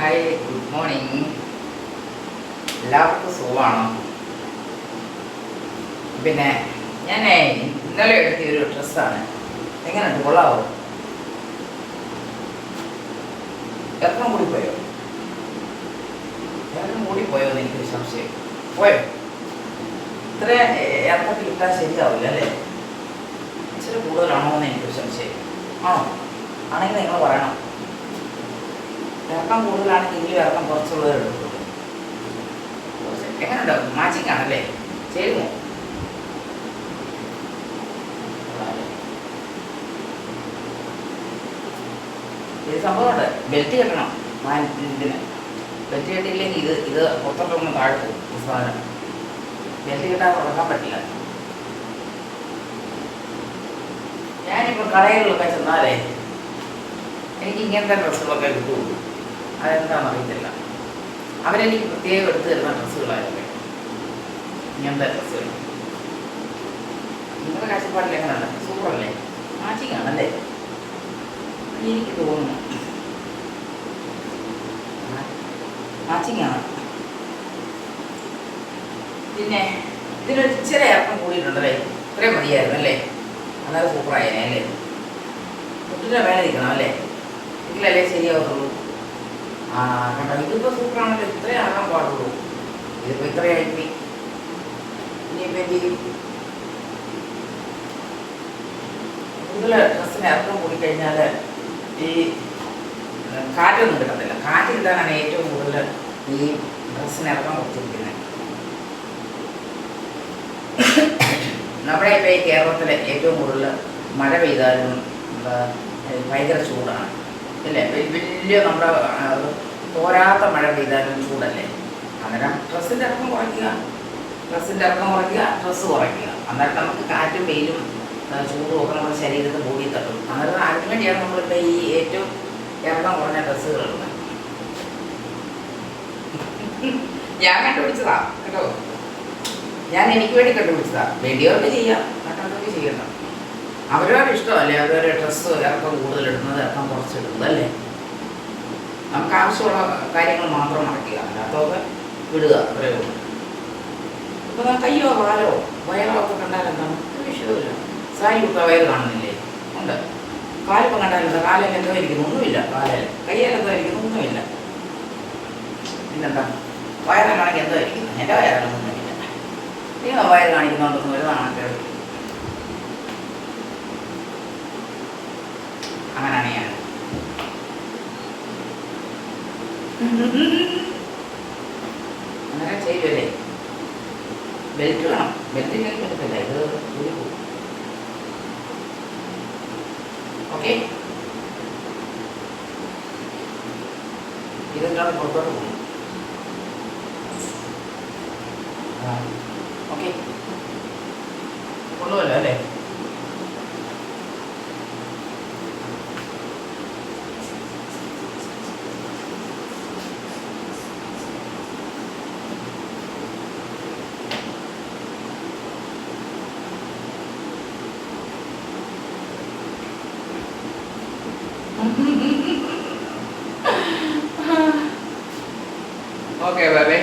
Hi, good morning. എല്ലാവർക്കും സുഖമാണോ? പിന്നെ ഞാൻ ഇന്നലെ എടുത്തിയൊരു ഡ്രസ്സാണ്. എങ്ങനെയുണ്ട്, കൊള്ളാവോ? എത്ര കൂടിപ്പോയോ? എത്ര കൂടിപ്പോയോ എന്ന് എനിക്കൊരു സംശയം. പോയോ? ഇത്ര ഇറക്കത്തിൽ ഇട്ടാൽ ശരിയാവില്ല അല്ലേ? ഇച്ചിരി കൂടുതലാണോ എന്ന് എനിക്കൊരു സംശയം. ആണോ? ആണെങ്കിൽ നിങ്ങൾ പറയണം. ഇറക്കം കൂടുതലാണെങ്കിൽ എങ്കിലും ഇറക്കം കുറച്ചുള്ളത് എടുക്കുള്ളൂ. എങ്ങനെയുണ്ടാവും? മാച്ചിങ് ആണല്ലേ? ചേരുമോ? ഇത് സംഭവമുണ്ട്. ബെൽറ്റ് കെട്ടണം. ഇതിന് ബെൽറ്റ് കെട്ടിയില്ലെങ്കിൽ ഇത് പുറത്തോട്ടൊന്നും താഴെ പോകും. സാധനം ബെൽറ്റ് കെട്ടാൻ ഉറക്കാൻ പറ്റില്ല. ഞാനിപ്പോൾ കടകളിലൊക്കെ ചെന്നാലേ എനിക്ക് ഇങ്ങനത്തെ ഡ്രസ്സുകളൊക്കെ കിട്ടുള്ളൂ. അതെന്താണെന്ന് അറിയത്തില്ല. അവരെനിക്ക് പ്രത്യേകം എടുത്തു തരുന്ന ഡ്രസ്സുകളായിരുന്നു ഇങ്ങനത്തെ ഡ്രസ്സുകൾ. നിങ്ങളുടെ കാഴ്ചപ്പാടിൽ എങ്ങനെയാണ്? സൂപ്പറല്ലേ? മാച്ചിങ് ആണല്ലേ? എനിക്ക് തോന്നുന്നു മാച്ചിങ് ആണ്. പിന്നെ ഇതിനൊരു ഇച്ചിരി ഇറക്കം കൂടിയിട്ടുണ്ടല്ലേ? ഇത്രയും മതിയായിരുന്നു അല്ലേ? അന്നേരം സൂപ്പറായേനെ അല്ലേ? മുട്ടിനെ വേണം നിൽക്കണം അല്ലേ? എങ്കിലല്ലേ ശരിയാവത്തുള്ളൂ. കണ്ടോ, ഇതിപ്പോൾ സൂപ്പറാണല്ലോ. ഇത്രയും ആകാൻ പാടുള്ളൂ. ഇതിപ്പോൾ ഇത്രയായിപ്പോയി. ഇനിയിപ്പോൾ എന്ത് ചെയ്യും? കൂടുതൽ ഡ്രസ്സിന് ഇറക്കം കൂടിക്കഴിഞ്ഞാൽ ഈ കാറ്റൊന്നും കിട്ടത്തില്ല. കാറ്റ് കിട്ടാനാണ് ഏറ്റവും കൂടുതൽ ഈ ഡ്രസ്സിന് ഇറക്കം കുറച്ചിരിക്കുന്നത്. നമ്മുടെ ഇപ്പോൾ ഈ കേരളത്തിലെ ഏറ്റവും കൂടുതൽ മഴ പെയ്താലും ഭയങ്കര ചൂടാണ് അല്ലേ? വലിയ നമ്മുടെ തോരാത്ത മഴ പെയ്താലും ചൂടല്ലേ? അന്നേരം ഡ്രസ്സിൻ്റെ ഇറക്കം കുറയ്ക്കുക, ഡ്രസ്സ് കുറയ്ക്കുക. അന്നേരം നമുക്ക് കാറ്റും വെയിലും ചൂടും ഒക്കെ നമ്മുടെ ശരീരത്തിൽ കൂടി തട്ടും. അന്നേരം അതിന് വേണ്ടിയാണ് നമ്മളിപ്പോൾ ഈ ഏറ്റവും ഇറക്കം കുറഞ്ഞ ഡ്രസ്സുകൾ ഇടുന്നത്. ഞാൻ കണ്ടുപിടിച്ചതാ കേട്ടോ. ഞാൻ എനിക്ക് വേണ്ടി കണ്ടുപിടിച്ചതാ. വേണ്ടിയവർക്ക് ചെയ്യാം, മറ്റുള്ളവർക്ക് ചെയ്യണം. അവരവരുടെ ഇഷ്ടമല്ലേ? അവരവരുടെ ഡ്രസ്സ് ഇറക്കം കൂടുതലിടുന്നത്, ഇറക്കം കുറച്ചിടുന്നത് അല്ലേ? നമുക്ക് ആവശ്യമുള്ള കാര്യങ്ങൾ മാത്രം നടക്കുക, അല്ലാത്തതൊക്കെ വിടുക, അത്രയേ ഉള്ളൂ. ഇപ്പോൾ കയ്യോ കാലോ വയറോ ഒക്കെ കണ്ടാലെന്താണ്? ഒരു വിഷയമില്ല. സാരി കുത്താൻ വയറ് കാണുന്നില്ലേ? ഉണ്ട്. കാലിപ്പം കണ്ടാലെന്താ? കാലിൽ എന്തോ ഇരിക്കുന്നു? ഒന്നുമില്ല. കാലിൽ കയ്യിലെന്തോ ഇരിക്കുന്നു? ഒന്നുമില്ല. പിന്നെന്താ? വയറിലാണെങ്കിൽ എന്തോ ഇരിക്കുന്നു? എൻ്റെ വയറിലൊന്നുമില്ല. നിങ്ങൾ വയറ് കാണിക്കുന്നുണ്ടെന്ന് ഒരു നാണക്കേട്. അങ്ങനെയാണ് ഞാൻ. അങ്ങനെ ചെയ്യുമല്ലേ? ബെൽറ്റ് വേണം. ബെൽറ്റ് ഇല്ലെങ്കിൽ പറ്റത്തില്ല. ഇത് കൂടി പോകും. ഓക്കെ, ഇതെന്താണ് പുറത്തോട്ട് പോകും? ഓക്കെ, കൊള്ളുമല്ലോ അല്ലേ? Okay, bye bye.